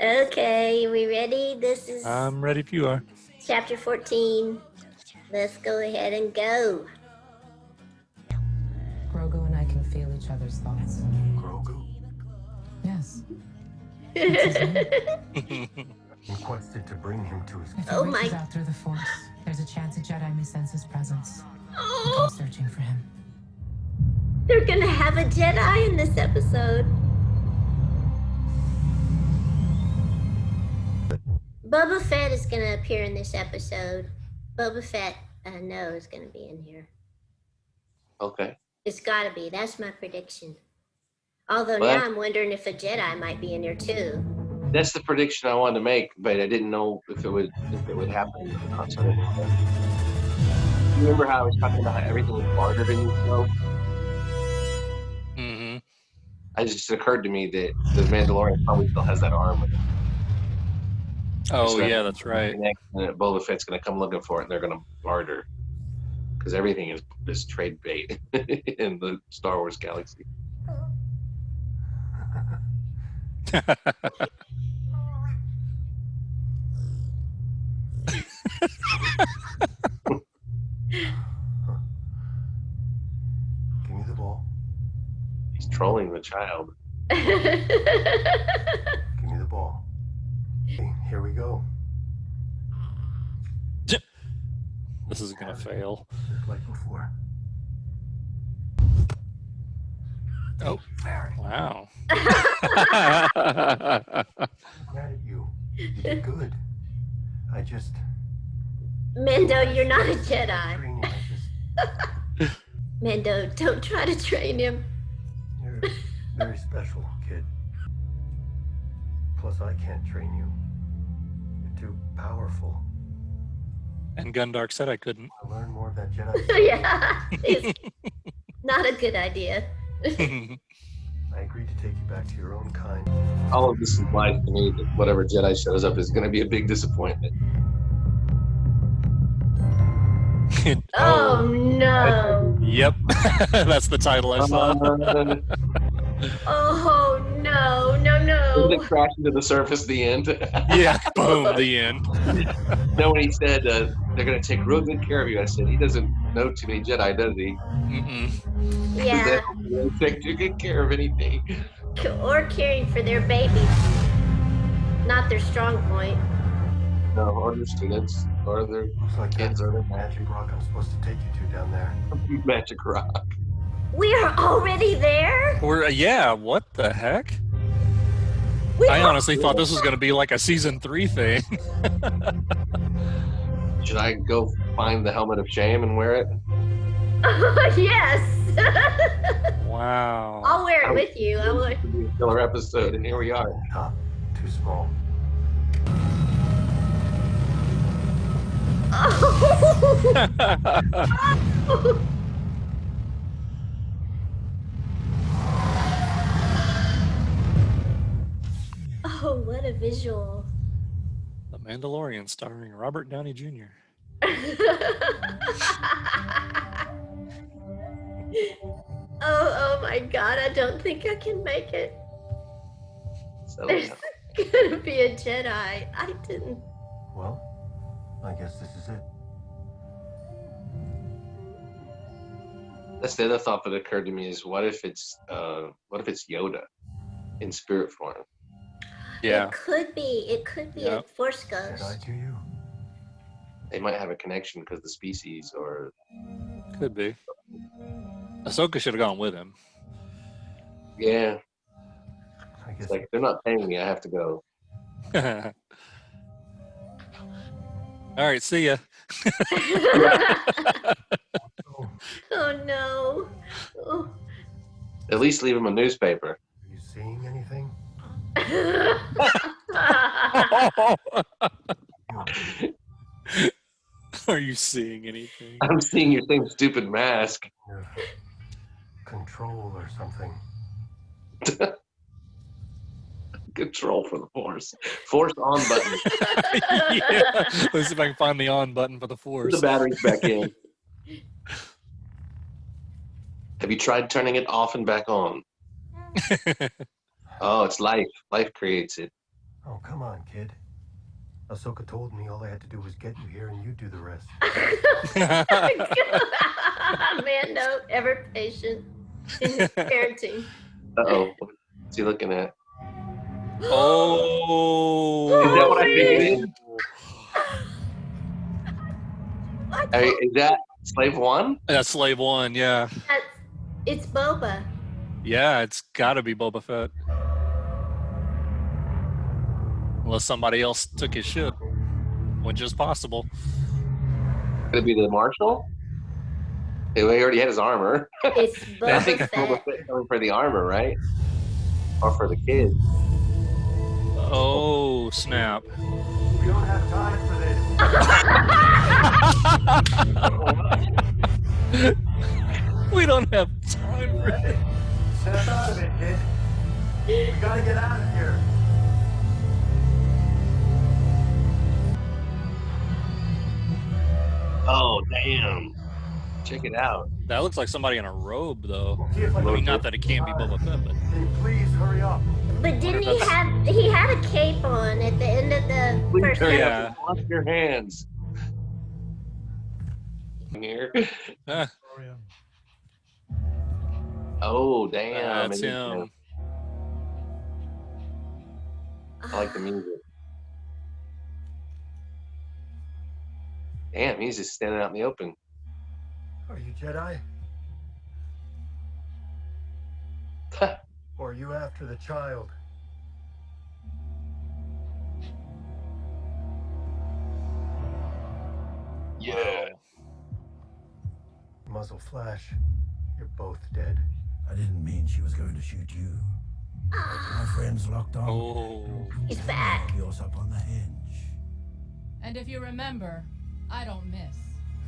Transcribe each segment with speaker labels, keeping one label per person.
Speaker 1: Okay, we ready? This is
Speaker 2: I'm ready if you are.
Speaker 1: chapter 14. Let's go ahead and go.
Speaker 3: Grogu and I can feel each other's thoughts.
Speaker 4: Grogu?
Speaker 3: Yes.
Speaker 4: Requested to bring him to his...
Speaker 3: If he
Speaker 1: Oh
Speaker 3: reaches
Speaker 1: my-
Speaker 3: out through the Force, there's a chance a Jedi may sense his presence.
Speaker 1: Oh,
Speaker 3: Come searching for him.
Speaker 1: they're gonna have a Jedi in this episode. Boba Fett is gonna appear in this episode. Boba Fett, I know, is gonna be in here.
Speaker 5: Okay.
Speaker 1: It's gotta be. That's my prediction. Although
Speaker 5: Well,
Speaker 1: now I'm wondering if a Jedi might be in here too.
Speaker 5: that's the prediction I wanted to make, but I didn't know if it would happen or not. So remember how I was talking about how everything was bartered in this show?
Speaker 2: Mm-hmm.
Speaker 5: It just occurred to me that the Mandalorian probably still has that arm with him.
Speaker 2: Oh, yeah, that's right.
Speaker 5: And Boba Fett's going to come looking for it, and they're going to barter. Because everything is trade bait in the Star Wars galaxy.
Speaker 4: Give me the ball.
Speaker 5: He's trolling the child.
Speaker 4: Give me the ball. Okay, here we go.
Speaker 2: This is gonna fail.
Speaker 4: Just like before.
Speaker 2: Oh, wow.
Speaker 4: Mad at you. You did good. I just...
Speaker 1: Mando, you're not a Jedi.
Speaker 4: Training,
Speaker 1: Mando, don't try to train him.
Speaker 4: You're very special, kid. Plus, I can't train you. You're too powerful.
Speaker 2: And Gundark said I couldn't.
Speaker 4: I learn more of that Jedi.
Speaker 1: Yeah, it's not a good idea.
Speaker 4: I agreed to take you back to your own kind.
Speaker 5: All of this implies to me that whatever Jedi shows up is going to be a big disappointment.
Speaker 1: Oh no.
Speaker 2: Yep. That's the title I saw.
Speaker 1: Oh no, no,
Speaker 5: Did
Speaker 1: no.
Speaker 5: it crash into the surface at the end?
Speaker 2: Yeah, boom, the end.
Speaker 5: No, when he said they're going to take real good care of you, I said, he doesn't know too many Jedi, does he?
Speaker 2: Mm-mm.
Speaker 1: Yeah,
Speaker 5: They don't take too good care of anything.
Speaker 1: or caring for their babies. Not their strong point.
Speaker 5: No, or their students, or their
Speaker 4: Looks like
Speaker 5: kids,
Speaker 4: that's
Speaker 5: or
Speaker 4: the
Speaker 5: their
Speaker 4: magic rock I'm supposed to take you to down there.
Speaker 5: magic rock.
Speaker 1: We are already there?
Speaker 2: Yeah, what the heck?
Speaker 1: We
Speaker 2: I
Speaker 1: are-
Speaker 2: honestly thought this was gonna be like a season 3 thing.
Speaker 5: Should I go find the helmet of shame and wear it?
Speaker 1: Yes.
Speaker 2: Wow.
Speaker 1: I'll wear it with you. I will.
Speaker 5: It would be a killer episode, and here we are.
Speaker 4: Top, too small.
Speaker 1: Oh. Oh, what a visual.
Speaker 2: The Mandalorian starring Robert Downey Jr.
Speaker 1: Oh my god, I don't think I can make it.
Speaker 5: So,
Speaker 1: There's gonna be a Jedi. I didn't.
Speaker 4: Well, I guess this is it.
Speaker 5: that's the other thought that occurred to me is what if it's Yoda in spirit form?
Speaker 2: Yeah.
Speaker 1: It could be. It could be
Speaker 2: Yeah.
Speaker 1: a Force
Speaker 4: Did
Speaker 1: ghost.
Speaker 4: I do you?
Speaker 5: They might have a connection because the species, or
Speaker 2: Could be. Ahsoka should have gone with him.
Speaker 5: yeah,
Speaker 4: I guess
Speaker 5: it's like they're not paying me, I have to go.
Speaker 2: All right, see ya.
Speaker 1: Oh no. Oh.
Speaker 5: At least leave him a newspaper.
Speaker 4: Are you seeing anything?
Speaker 2: Are you seeing anything?
Speaker 5: I'm seeing your same stupid mask.
Speaker 4: Your control or something.
Speaker 5: Control for the Force. Force on button.
Speaker 2: Yeah. Let's see if I can find the on button for the
Speaker 5: Put
Speaker 2: Force.
Speaker 5: the batteries back in. Have you tried turning it off and back on? Oh, it's life. Life creates it.
Speaker 4: Oh, come on, kid. Ahsoka told me all I had to do was get you here and you do the rest.
Speaker 1: Mando, ever patient in his parenting.
Speaker 5: Uh-oh. What's he looking at?
Speaker 2: Oh.
Speaker 5: Is that what I
Speaker 1: man.
Speaker 5: figured? Hey, is that Slave One?
Speaker 2: That's Slave One, yeah.
Speaker 1: It's Boba.
Speaker 2: Yeah, it's gotta be Boba Fett. Unless somebody else took his ship, which is possible.
Speaker 5: Could it be the Marshal? He already had his armor.
Speaker 1: It's
Speaker 5: I think
Speaker 1: Boba
Speaker 5: Boba
Speaker 1: Fett.
Speaker 5: Fett coming for the armor, right? Or for the kid.
Speaker 2: Oh, snap.
Speaker 4: We don't have time for this.
Speaker 2: We don't have time for it.
Speaker 4: Hey, snap out of it, kid. We gotta get out of here.
Speaker 5: Oh, damn. Check it out.
Speaker 2: That looks like somebody in a robe, though.
Speaker 4: See if I
Speaker 2: I
Speaker 4: can
Speaker 2: mean, not that it can't be Boba Fett, but
Speaker 4: Can you please hurry up?
Speaker 1: But didn't
Speaker 2: Wonder if
Speaker 1: he had a cape on at the end of the
Speaker 5: Please
Speaker 1: first
Speaker 5: hurry
Speaker 2: Yeah.
Speaker 5: up. Wash your hands. Here.
Speaker 2: eh,
Speaker 5: Oh, damn.
Speaker 2: that's
Speaker 5: It is
Speaker 2: him.
Speaker 5: I like the music. Damn, he's just standing out in the open.
Speaker 4: Are you Jedi? Or are you after the child?
Speaker 5: Yeah.
Speaker 4: Muzzle flash. You're both dead.
Speaker 6: I didn't mean she was going to shoot you. My friend's locked on.
Speaker 2: Oh.
Speaker 1: He's back.
Speaker 6: Yours up on the hinge.
Speaker 7: And if you remember, I don't miss.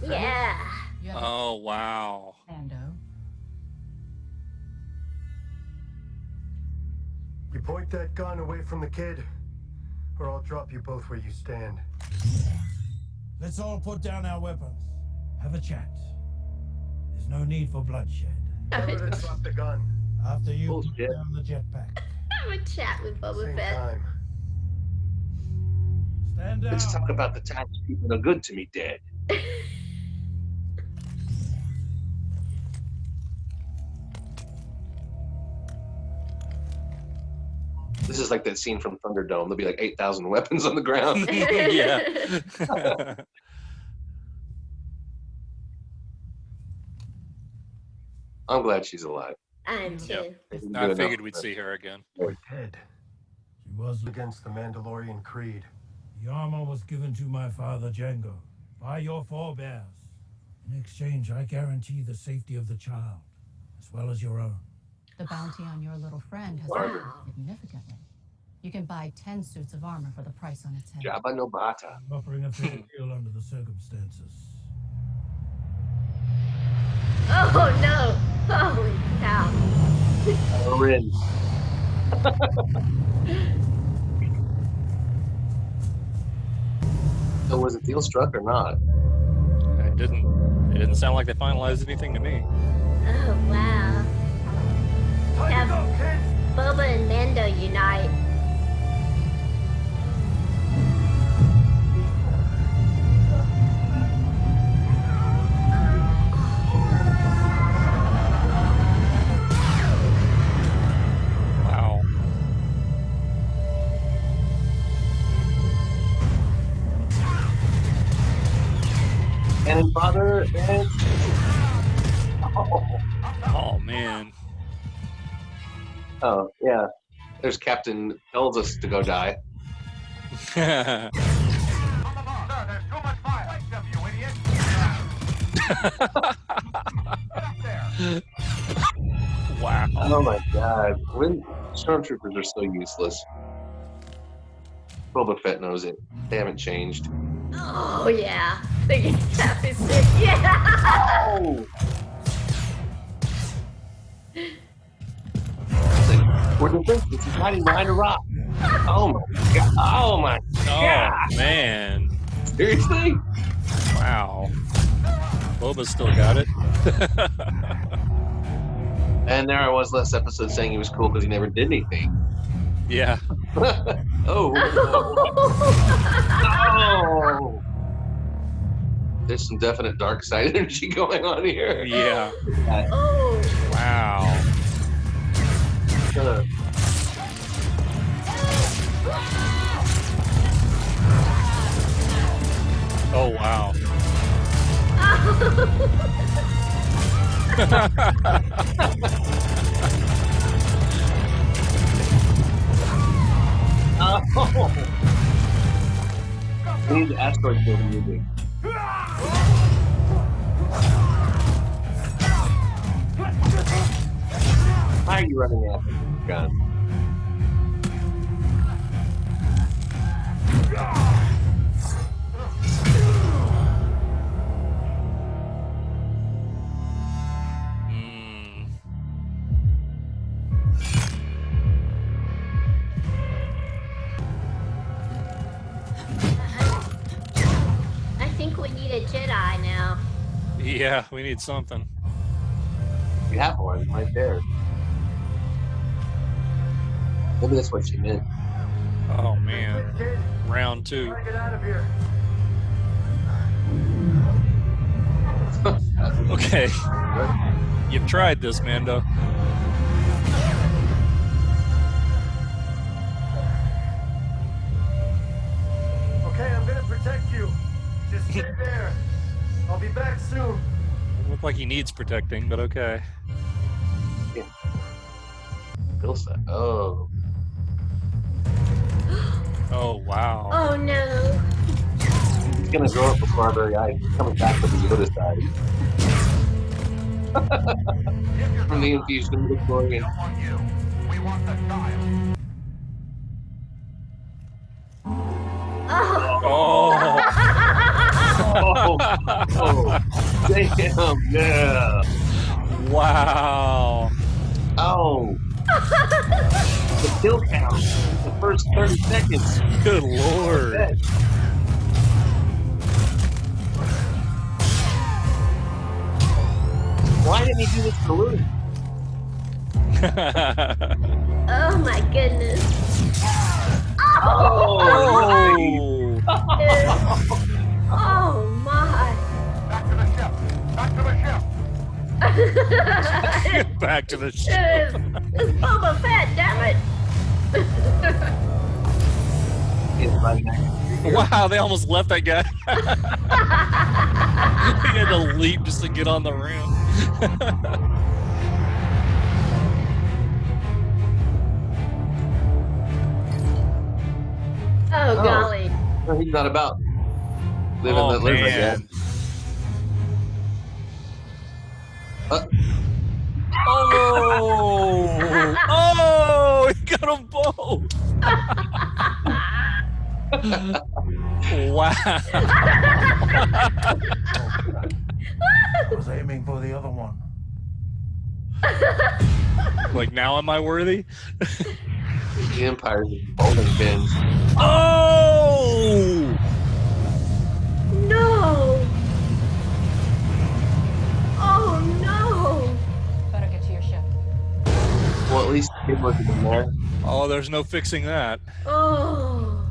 Speaker 1: Yeah.
Speaker 7: You have
Speaker 2: Oh, wow.
Speaker 7: Mando.
Speaker 4: You point that gun away from the kid, or I'll drop you both where you stand.
Speaker 6: Let's all put down our weapons. Have a chat. There's no need for bloodshed.
Speaker 4: Tell her to drop the gun.
Speaker 6: After you put
Speaker 5: Bullshit.
Speaker 6: down the jetpack.
Speaker 1: Have a chat with Boba
Speaker 4: Same
Speaker 1: Fett.
Speaker 4: time.
Speaker 6: Stand down.
Speaker 5: Let's talk about the times people are good to me dead. This is like that scene from Thunderdome. There'll be like 8,000 weapons on the ground.
Speaker 2: Yeah.
Speaker 5: I'm glad she's alive.
Speaker 1: I am too.
Speaker 2: I figured we'd see her again.
Speaker 4: Head
Speaker 6: She was.
Speaker 4: against the Mandalorian creed.
Speaker 6: The armor was given to my father Django by your forebears. In exchange, I guarantee the safety of the child, as well as your own.
Speaker 7: The bounty on your little friend has
Speaker 1: Wow.
Speaker 7: risen significantly. You can buy 10 suits of armor for the price on its head.
Speaker 5: Jabba no Bata.
Speaker 6: I'm offering a fair deal under the circumstances.
Speaker 1: Oh no! Holy cow!
Speaker 5: We're in. So was the deal struck or not?
Speaker 2: It didn't sound like they finalized anything to me.
Speaker 1: Oh wow!
Speaker 4: Time to go, kid!
Speaker 1: Boba and Mando unite.
Speaker 2: Wow.
Speaker 5: And father and
Speaker 2: Oh, man.
Speaker 5: oh yeah. There's Captain tells us to go die.
Speaker 2: Wow.
Speaker 5: Oh my god. When stormtroopers are so useless. Boba Fett knows it. They haven't changed.
Speaker 1: Oh yeah! They get Gaffi sick. Yeah!
Speaker 5: Oh. It's like, we're defenseless. He's hiding behind a rock. Oh my god. Oh my god.
Speaker 2: Oh, man.
Speaker 5: Seriously?
Speaker 2: Wow. Boba's still got it.
Speaker 5: And there I was last episode saying he was cool because he never did anything.
Speaker 2: Yeah.
Speaker 5: Oh. Oh. There's some definite dark side energy going on here.
Speaker 2: Yeah.
Speaker 1: Oh.
Speaker 2: Wow.
Speaker 5: Uh,
Speaker 2: Oh wow.
Speaker 5: oh. We need the asteroid field music. Why are you running after the gun?
Speaker 2: Mm.
Speaker 1: I think we need a Jedi now.
Speaker 2: Yeah, we need something.
Speaker 5: You have one right there. Maybe that's what she meant.
Speaker 2: Oh man.
Speaker 4: Kid,
Speaker 2: Round 2.
Speaker 4: try to get out of here.
Speaker 2: Okay. You've tried this, Mando.
Speaker 4: Okay, I'm gonna protect you. Just stay there. I'll be back soon.
Speaker 2: Look like he needs protecting, but okay.
Speaker 5: Feels that. Oh.
Speaker 2: Oh wow.
Speaker 1: Oh no.
Speaker 5: He's gonna grow up before our very eyes. He's coming back with the Yoda side. From the infusion of the Mandalorian.
Speaker 1: Oh.
Speaker 5: Oh, damn, yeah.
Speaker 2: Wow.
Speaker 5: Oh. The kill count. The first 30 seconds.
Speaker 2: Good lord.
Speaker 5: Why didn't he do this to Luke?
Speaker 1: Oh my goodness.
Speaker 5: Oh,
Speaker 1: Oh my.
Speaker 4: Back to the ship. Back to the ship.
Speaker 2: Back to the ship.
Speaker 1: It's Boba Fett, damn it.
Speaker 5: it's right now.
Speaker 2: Wow, they almost left that guy. He had to leap just to get on the ramp.
Speaker 1: Oh golly.
Speaker 5: No, he's not about living
Speaker 2: Oh,
Speaker 5: that live like that.
Speaker 2: man. Oh! Oh! He got them both! Wow.
Speaker 6: I was aiming for the other one.
Speaker 2: Like, now am I worthy?
Speaker 5: The Empire's bowling pins.
Speaker 2: Oh!
Speaker 1: No. Oh no.
Speaker 7: Better get to your ship.
Speaker 5: Well, at least the kid wasn't in there.
Speaker 2: Oh, there's no fixing that.
Speaker 1: Oh.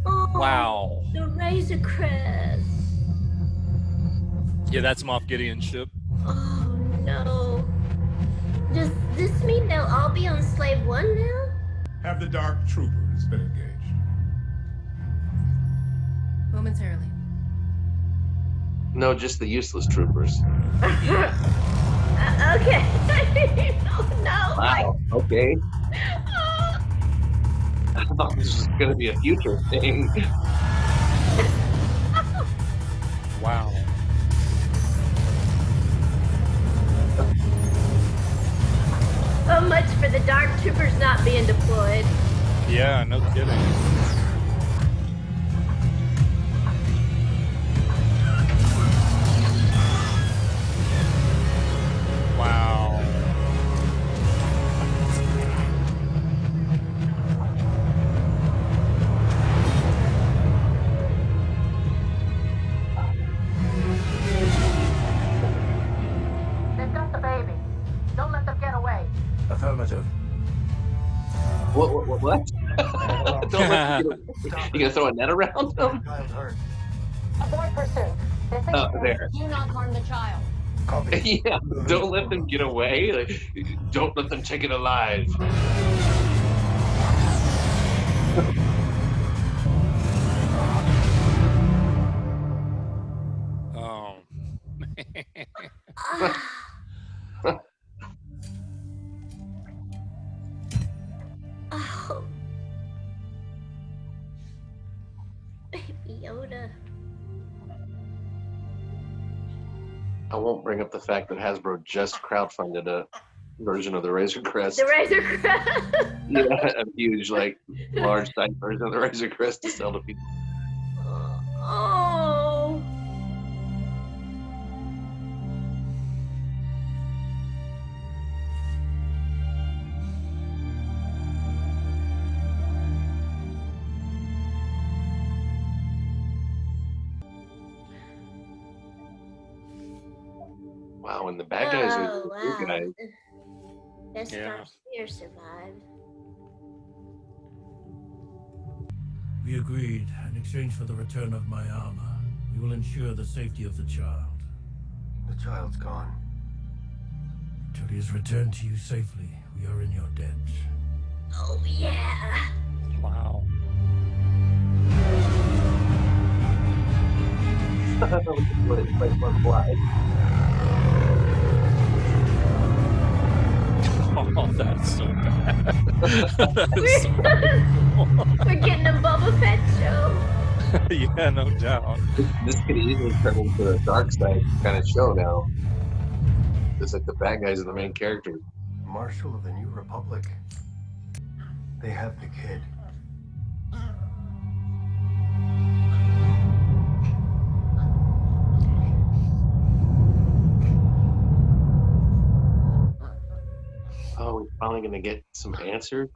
Speaker 1: Oh.
Speaker 2: Wow.
Speaker 1: The Razorcrest.
Speaker 2: Yeah, that's Moff Gideon's ship.
Speaker 1: Oh no. Does this mean they'll all be on Slave 1 now?
Speaker 8: Have the Dark Trooper has been engaged.
Speaker 7: Momentarily.
Speaker 5: No, just the useless troopers.
Speaker 1: Okay. Oh no.
Speaker 5: Wow. Okay. I thought this was going to be a future thing.
Speaker 2: Wow.
Speaker 1: So much for the Dark Troopers not being deployed.
Speaker 2: Yeah, no kidding. Wow.
Speaker 9: They've got the baby. Don't let them get away.
Speaker 6: Affirmative.
Speaker 5: Don't let them get, you gonna throw a net around them?
Speaker 4: Child's hurt.
Speaker 7: Abort pursuit.
Speaker 5: Oh, there.
Speaker 7: Do not harm the child.
Speaker 4: Copy.
Speaker 5: Yeah, don't let them get away. Like, don't let them take it alive.
Speaker 2: Oh.
Speaker 1: Oh. Baby Yoda.
Speaker 5: I won't bring up the fact that Hasbro just crowdfunded a version of the Razorcrest.
Speaker 1: The Razorcrest.
Speaker 5: Yeah, a huge, like, large size version of the Razorcrest to sell to people.
Speaker 1: Oh.
Speaker 5: Wow, and the bad guys are
Speaker 1: Oh,
Speaker 5: the
Speaker 1: wow.
Speaker 5: good guys.
Speaker 1: Best
Speaker 2: Yeah.
Speaker 1: Starseer survived.
Speaker 6: We agreed, in exchange for the return of my armor, we will ensure the safety of the child.
Speaker 4: The child's gone.
Speaker 6: Until he is returned to you safely, we are in your debt.
Speaker 1: Oh, yeah.
Speaker 2: Wow.
Speaker 5: What it's like one fly.
Speaker 2: Oh, that's so bad. That is so
Speaker 1: We're getting a Boba Fett show.
Speaker 2: Yeah, no doubt.
Speaker 5: This could easily turn into a dark side kind of show now. It's like the bad guys are the main characters.
Speaker 4: Marshal of the New Republic. They have the kid.
Speaker 5: Oh, we're finally gonna get some answers.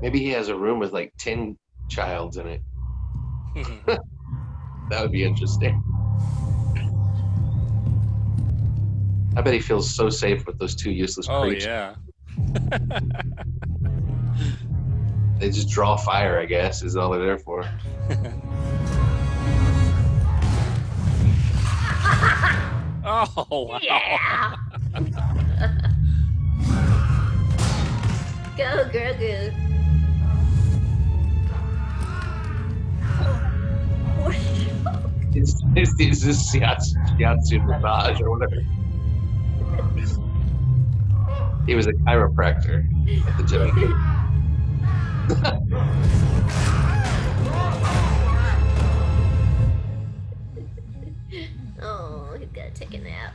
Speaker 5: Maybe he has a room with like 10 childs in it. That would be interesting. I bet he feels so safe with those two useless
Speaker 2: Oh,
Speaker 5: creeps.
Speaker 2: yeah.
Speaker 5: They just draw fire, I guess, is all they're there for.
Speaker 2: Oh, wow.
Speaker 1: Yeah. Go, Grogu.
Speaker 5: It's this shiatsu massage or whatever. He was a chiropractor at the gym.
Speaker 1: Oh, he's gotta take a nap.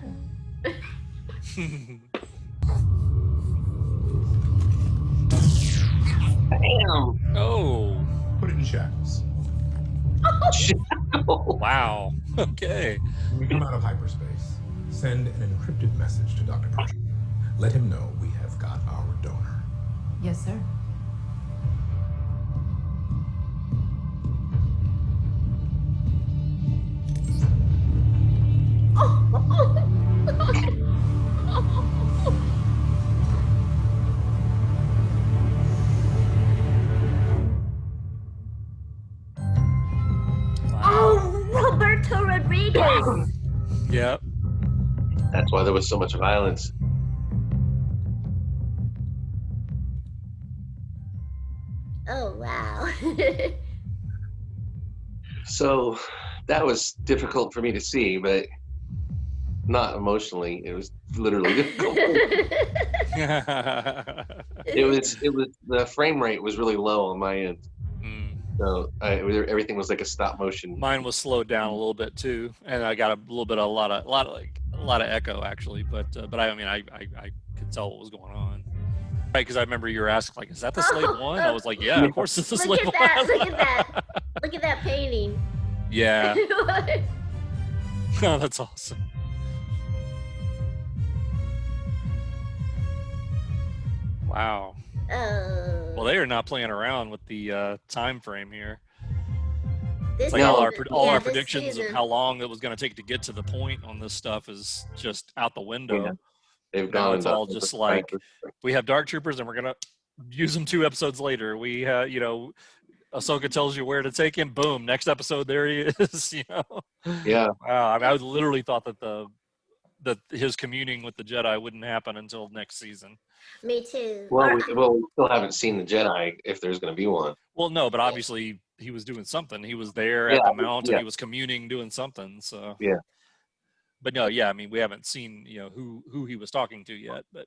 Speaker 5: Damn.
Speaker 2: Oh,
Speaker 8: Put it in shackles.
Speaker 2: wow. Okay.
Speaker 8: When we come out of hyperspace, send an encrypted message to Dr. Pershing. Let him know we have got our donor.
Speaker 3: Yes, sir.
Speaker 1: Oh, Roberto Rodriguez.
Speaker 2: Yep.
Speaker 5: That's why there was so much violence.
Speaker 1: Oh, wow.
Speaker 5: So that was difficult for me to see, but not emotionally. It was literally difficult. It was the frame rate was really low on my end.
Speaker 2: Mm.
Speaker 5: So everything was like a stop motion.
Speaker 2: Mine was slowed down a little bit too, and I got a lot of echo actually. But I could tell what was going on. Right, because I remember you were asking like, "Is that the Slave One?" I was like, "Yeah, of course it's the
Speaker 1: Look
Speaker 2: Slave
Speaker 1: at that,
Speaker 2: One."
Speaker 1: look at that. Look at that painting.
Speaker 2: Yeah. Oh, that's awesome. Wow.
Speaker 1: Oh.
Speaker 2: Well, they are not playing around with the time frame here.
Speaker 1: This
Speaker 2: Like all our
Speaker 1: season-
Speaker 2: all
Speaker 1: yeah,
Speaker 2: our
Speaker 1: this
Speaker 2: predictions
Speaker 1: season.
Speaker 2: of how long it was going to take to get to the point on this stuff is just out the window.
Speaker 5: Yeah. They've
Speaker 2: Now
Speaker 5: gone
Speaker 2: it's
Speaker 5: into
Speaker 2: all just like we have dark troopers and we're gonna use them 2 episodes later. We you know, Ahsoka tells you where to take him. Boom, next episode there he is. You know.
Speaker 5: Yeah.
Speaker 2: Wow. I mean, I literally thought that that his communing with the Jedi wouldn't happen until next season.
Speaker 1: Me too.
Speaker 5: Well, we still haven't seen the Jedi if there's going to be one.
Speaker 2: Well, no, but obviously he was doing something. He was there
Speaker 5: Yeah,
Speaker 2: at the mount
Speaker 5: yeah.
Speaker 2: and he was communing, doing something. So
Speaker 5: Yeah.
Speaker 2: But no, yeah, I mean, we haven't seen, you know, who he was talking to yet. But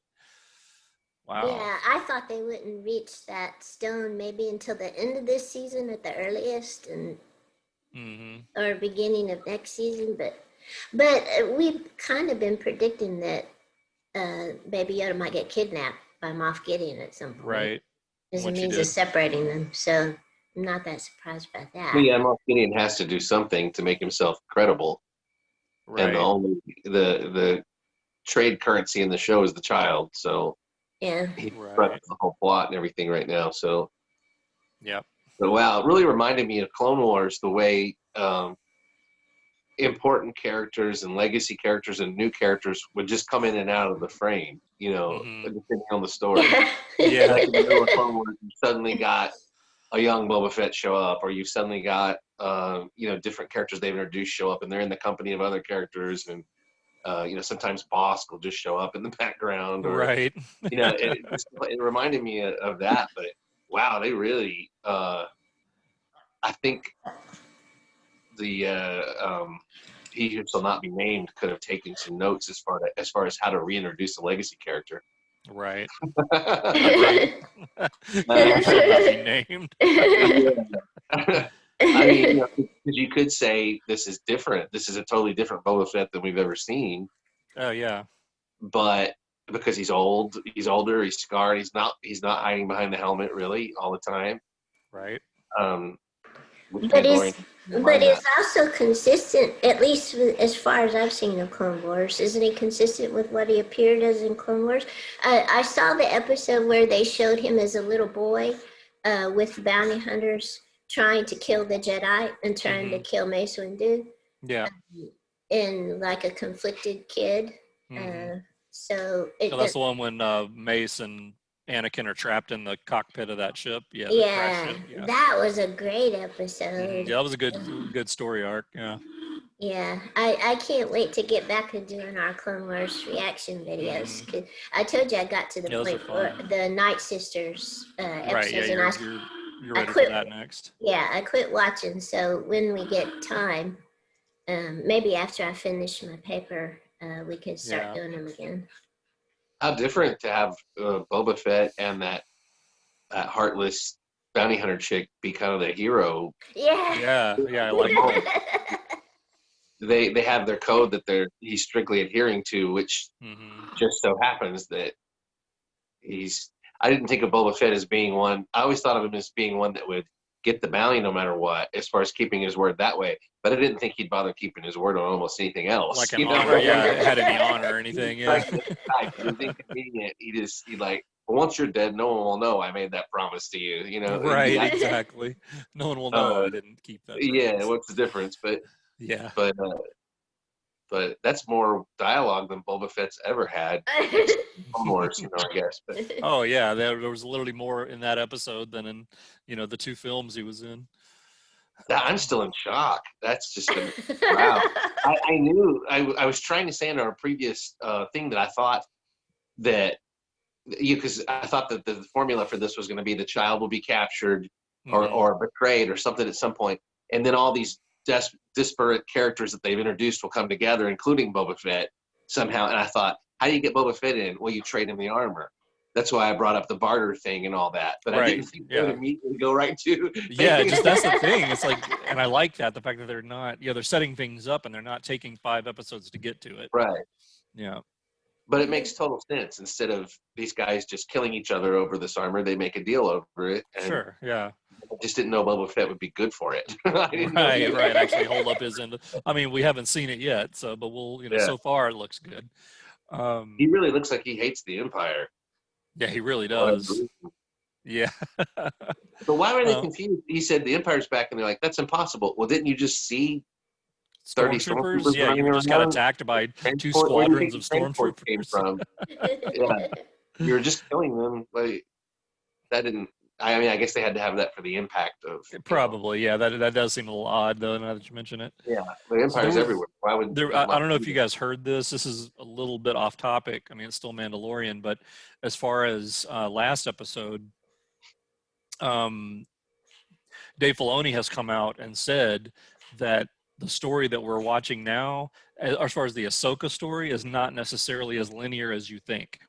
Speaker 2: wow.
Speaker 1: Yeah, I thought they wouldn't reach that stone maybe until the end of this season at the earliest, and or beginning of next season. But we've kind of been predicting that Baby Yoda might get kidnapped by Moff Gideon at some point.
Speaker 2: Right.
Speaker 1: As a
Speaker 2: Which he
Speaker 1: means
Speaker 2: did.
Speaker 1: of separating them. So I'm not that surprised about that.
Speaker 5: Well, yeah, Moff Gideon has to do something to make himself credible,
Speaker 2: Right.
Speaker 5: and the trade currency in the show is the child. So
Speaker 1: Yeah.
Speaker 5: he
Speaker 2: Right.
Speaker 5: runs the whole plot and everything right now. So
Speaker 2: Yep.
Speaker 5: but wow, it really reminded me of Clone Wars, the way important characters and legacy characters and new characters would just come in and out of the frame, you know, depending on the story.
Speaker 2: Yeah.
Speaker 5: Like in the middle of Clone Wars, you suddenly got a young Boba Fett show up, or you suddenly got, you know, different characters they've introduced show up, and they're in the company of other characters, and you know, sometimes Bosk will just show up in the background, or
Speaker 2: Right.
Speaker 5: you know, it reminded me of that. But wow, they really, I think the He Who Shall Not Be Named could have taken some notes as far as how to reintroduce a legacy character.
Speaker 2: Right.
Speaker 1: Right.
Speaker 2: He should not be named.
Speaker 5: I mean, you know, 'cause you could say this is different. This is a totally different Boba Fett than we've ever seen.
Speaker 2: Oh yeah.
Speaker 5: But because he's older, he's scarred. He's not hiding behind the helmet really all the time.
Speaker 2: Right.
Speaker 5: Which
Speaker 1: But
Speaker 5: Mandalorian
Speaker 1: it's
Speaker 5: didn't
Speaker 1: but
Speaker 5: mind
Speaker 1: it's
Speaker 5: that.
Speaker 1: also consistent, at least as far as I've seen of Clone Wars. Isn't he consistent with what he appeared as in Clone Wars? I saw the episode where they showed him as a little boy with bounty hunters trying to kill the Jedi and trying to kill Mace Windu,
Speaker 2: Yeah.
Speaker 1: and like a conflicted kid. So it,
Speaker 2: So that's the one when Mace and Anakin are trapped in the cockpit of that ship. Yeah. the crash
Speaker 1: yeah,
Speaker 2: ship, yeah.
Speaker 1: that was a great episode.
Speaker 2: Yeah, that was a good story arc. Yeah.
Speaker 1: Yeah, I can't wait to get back to doing our Clone Wars reaction videos. 'Cause I told you I got to the
Speaker 2: Yeah, those are
Speaker 1: point where
Speaker 2: fun.
Speaker 1: the Night Sisters
Speaker 2: Right.
Speaker 1: episodes,
Speaker 2: Yeah.
Speaker 1: and
Speaker 2: You're
Speaker 1: I
Speaker 2: ready for
Speaker 1: quit.
Speaker 2: that next.
Speaker 1: Yeah, I quit watching. So when we get time, maybe after I finish my paper, we can start
Speaker 2: Yeah.
Speaker 1: doing them again.
Speaker 5: How different to have Boba Fett and that heartless bounty hunter chick be kind of the hero.
Speaker 1: Yeah.
Speaker 2: Yeah. Yeah. I like that.
Speaker 5: They have their code that he's strictly adhering to, which just so happens that I didn't think of Boba Fett as being one. I always thought of him as being one that would get the bounty no matter what, as far as keeping his word that way. But I didn't think he'd bother keeping his word on almost anything else.
Speaker 2: Like an
Speaker 5: you know?
Speaker 2: honor. Yeah. It had any honor or anything. Yeah.
Speaker 5: Like, it was inconvenient. He like, well, once you're dead, no one will know I made that promise to you. You know.
Speaker 2: Right.
Speaker 5: Yeah,
Speaker 2: Exactly. No one will know I didn't keep that.
Speaker 5: yeah.
Speaker 2: promise.
Speaker 5: What's the difference? But
Speaker 2: Yeah.
Speaker 5: but that's more dialogue than Boba Fett's ever had. Clone Wars, you know, I guess. But
Speaker 2: Oh yeah. There was literally more in that episode than in the 2 films he was in.
Speaker 5: I'm still in shock. That's just wow. I knew I was trying to say in our previous thing that I thought that because I thought that the formula for this was going to be the child will be captured or betrayed or something at some point, and then all these disparate characters that they've introduced will come together, including Boba Fett somehow. And I thought, how do you get Boba Fett in? Well, you trade him the armor. That's why I brought up the barter thing and all that. But I didn't think they would immediately go right to.
Speaker 2: Yeah, just that's the thing. It's like, and I like that, the fact that they're not, they're setting things up and they're not taking 5 episodes to get to it.
Speaker 5: Right.
Speaker 2: Yeah.
Speaker 5: But it makes total sense. Instead of these guys just killing each other over this armor, they make a deal over it. And
Speaker 2: Sure. Yeah.
Speaker 5: I just didn't know Boba Fett would be good for it. I didn't know.
Speaker 2: Right. Actually hold up his end. I mean, we haven't seen it yet, so but we'll, so far it looks good.
Speaker 5: He really looks like he hates the Empire.
Speaker 2: Yeah, he really does. Yeah.
Speaker 5: But why were they confused? He said the Empire's back, and they're like, "That's impossible." Well, didn't you just see 30
Speaker 2: stormtroopers. Yeah, you just got attacked by 2 squadrons of
Speaker 5: stormtroopers came
Speaker 2: stormtroopers.
Speaker 5: from? Yeah, you were just killing them. Like that didn't. I mean, I guess they had to have that for the impact of.
Speaker 2: Probably, yeah. That does seem a little odd, though. Now that you mention it.
Speaker 5: Yeah, the Empire's everywhere. Why would
Speaker 2: there? I don't know if you guys heard this. This is a little bit off topic. I mean, it's still Mandalorian, but as far as last episode, Dave Filoni has come out and said that the story that we're watching now, as far as the Ahsoka story, is not necessarily as linear as you think.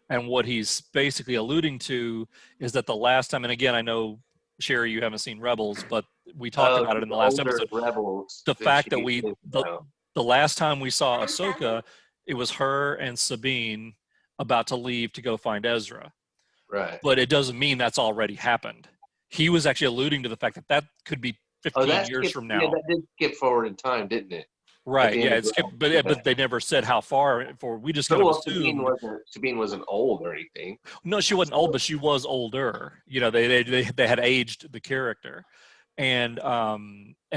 Speaker 2: And what he's basically alluding to is that the last time, and again, I know, Sherry, you haven't seen Rebels, but we talked about it in the last episode.
Speaker 5: Rebels,
Speaker 2: the fact that the last time we saw Ahsoka, it was her and Sabine about to leave to go find Ezra.
Speaker 5: Right.
Speaker 2: But it doesn't mean that's already happened. He was actually alluding to the fact that could be 15 years from now.
Speaker 5: Yeah, that did skip forward in time, didn't it?
Speaker 2: Right. Yeah. It's but they never said how far. For we just kind of assumed
Speaker 5: Sabine wasn't old or anything.
Speaker 2: No, she wasn't old, but she was older. You know, they had aged the character, and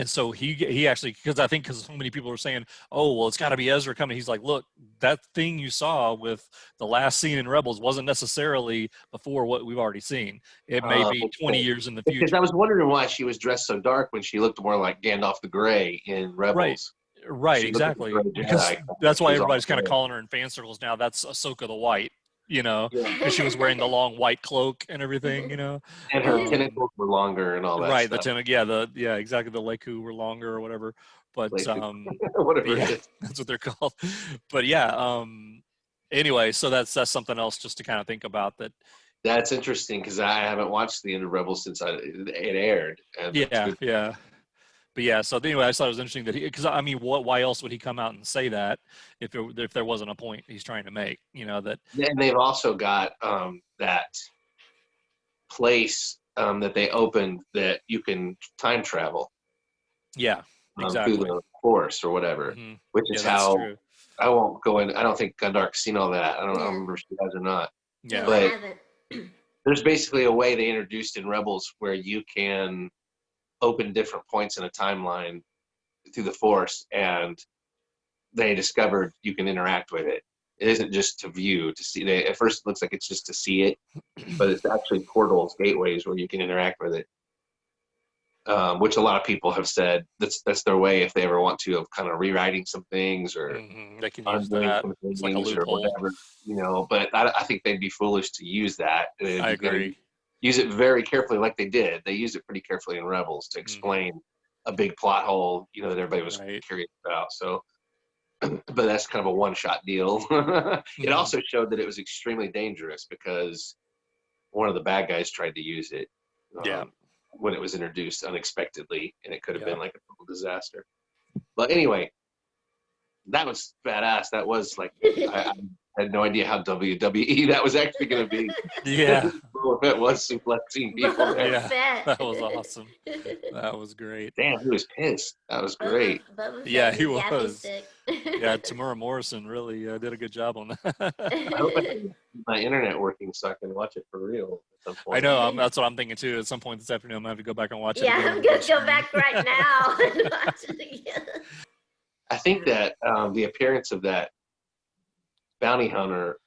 Speaker 2: so he actually, because so many people were saying, oh well, it's got to be Ezra coming. He's like, look, that thing you saw with the last scene in Rebels wasn't necessarily before what we've already seen. It may be 20 years in the future.
Speaker 5: Because I was wondering why she was dressed so dark when she looked more like Gandalf the Grey in Rebels.
Speaker 2: Right, exactly. Because that's why everybody's kind of calling her in fan circles now. That's Ahsoka the White, you know, because she was wearing the long white cloak and everything, you know.
Speaker 5: And her tentacles were longer and all that.
Speaker 2: Right,
Speaker 5: stuff.
Speaker 2: Exactly. The Leku were longer or whatever. But
Speaker 5: whatever it is.
Speaker 2: That's what they're called. But yeah, anyway, so that's something else just to kind of think about that.
Speaker 5: That's interesting because I haven't watched the end of Rebels since it aired. And
Speaker 2: yeah. But yeah, so anyway, I thought it was interesting that because I mean, why else would he come out and say that if there wasn't a point he's trying to make? You know that.
Speaker 5: And they've also got that place that they opened that you can time travel.
Speaker 2: Yeah, exactly.
Speaker 5: Through the Force or whatever, which is how true. I won't go in. I don't think Gundark's seen all that. I don't remember if she has or not.
Speaker 2: Yeah,
Speaker 5: but there's basically a way they introduced in Rebels where you can open different points in a timeline through the Force, and they discovered you can interact with it. It isn't just to view, to see. At first, it looks like it's just to see it, but it's actually portals, gateways where you can interact with it. Which a lot of people have said that's their way if they ever want to of kind of rewriting some things or
Speaker 2: they can use that. It's like a loophole,
Speaker 5: or whatever, you know. But I think they'd be foolish to use that.
Speaker 2: I agree.
Speaker 5: Use it very carefully, like they did. They used it pretty carefully in Rebels to explain a big plot hole, you know, that everybody was curious about. So, but that's kind of a one-shot deal. It also showed that it was extremely dangerous because one of the bad guys tried to use it. When it was introduced unexpectedly, and it could have been like a total disaster. But anyway, that was badass. That was like I had no idea how WWE that was actually going to be.
Speaker 2: Yeah,
Speaker 5: Boba Fett was suplexing people.
Speaker 2: Yeah, that was awesome. That was great.
Speaker 5: Damn, he was pissed. That was great.
Speaker 2: Yeah, he was. Yeah, Tamura Morrison really did a good job on that.
Speaker 5: I hope I can keep my internet working so I can watch it for real at some point.
Speaker 2: I know. That's what I'm thinking too. At some point this afternoon, I'm going to have to go back and watch it.
Speaker 1: Yeah, I'm going to go back right now and watch it again.
Speaker 5: I think that the appearance of that bounty hunter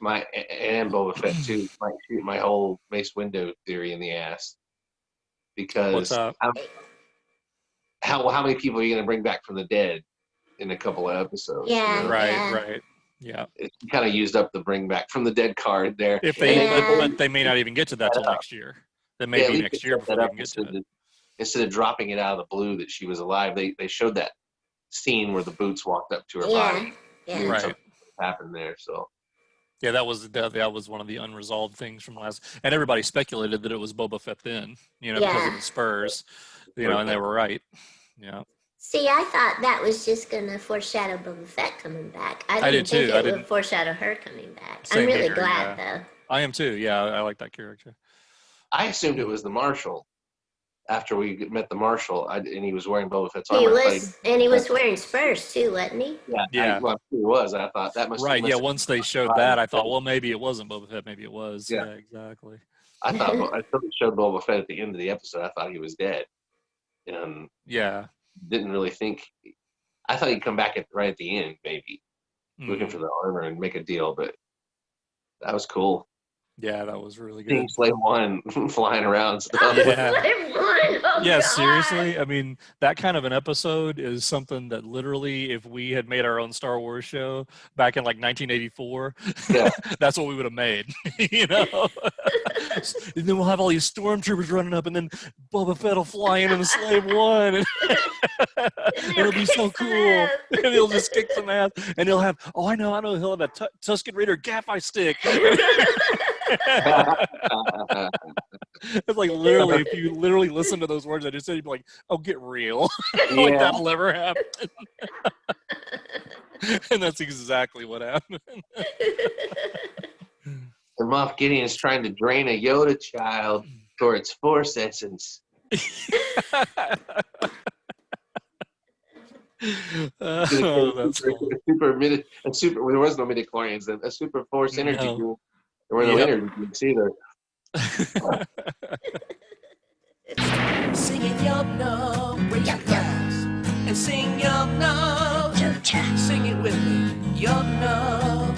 Speaker 5: and Boba Fett too might shoot my whole Mace Windu theory in the ass. Because how many people are you going to bring back from the dead in a couple of episodes?
Speaker 1: Yeah,
Speaker 5: you know?
Speaker 2: Right. Yeah,
Speaker 5: it kind of used up the bring back from the dead card there.
Speaker 2: If they, but they may not even get to that till next year. That may be next year before they can get to it.
Speaker 5: Instead of dropping it out of the blue that she was alive, they showed that scene where the boots walked up to her body.
Speaker 1: Yeah,
Speaker 2: right.
Speaker 5: Something happened there. So
Speaker 2: yeah, that was one of the unresolved things from last. And everybody speculated that it was Boba Fett then, you know, because of the spurs, you know, and they were right. Yeah.
Speaker 1: See, I thought that was just going to foreshadow Boba Fett coming back.
Speaker 2: I did too.
Speaker 1: Think it would foreshadow her coming back.
Speaker 2: Same
Speaker 1: I'm really
Speaker 2: here,
Speaker 1: glad, though.
Speaker 2: I am too. Yeah, I like that character.
Speaker 5: I assumed it was the Marshal. After we met the Marshal, and he was wearing Boba Fett's armor.
Speaker 1: He was wearing spurs too, wasn't he?
Speaker 5: Yeah. He was. I thought that must.
Speaker 2: Right. Yeah. Once they showed that, I thought, well, maybe it wasn't Boba Fett. Maybe it was. Yeah. Exactly.
Speaker 5: I thought they showed Boba Fett at the end of the episode. I thought he was dead. And
Speaker 2: yeah.
Speaker 5: didn't really think. I thought he'd come back right at the end, maybe looking for the armor and make a deal. But that was cool.
Speaker 2: Yeah, that was really good.
Speaker 5: Seeing Slave One flying around and stuff.
Speaker 2: Yeah.
Speaker 1: Oh,
Speaker 2: Yeah,
Speaker 1: God.
Speaker 2: seriously. I mean, that kind of an episode is something that literally, if we had made our own Star Wars show back in like 1984,
Speaker 5: Yeah.
Speaker 2: that's what we would have made. You know? And then we'll have all these stormtroopers running up, and then Boba Fett will fly in the Slave One, and it'll be so cool. And he'll just kick some ass, and he'll have, oh, I know, he'll have a Tusken Raider Gaffi stick. It's like literally, if you literally listen to those words I just said, you'd be like, "Oh, get real!" Like that'll never happen. And that's exactly what happened.
Speaker 5: And Moff Gideon's trying to drain a Yoda child for its Force essence.
Speaker 2: Oh, that's cool.
Speaker 5: Well, there was no midichlorians then. A super Force energy.
Speaker 2: No.
Speaker 5: There were no energy drinks either.
Speaker 9: Singing Yum Num, raise your glass and sing Yum Num. Sing it with me, Yum Num.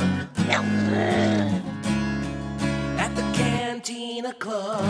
Speaker 9: At the Cantina Club.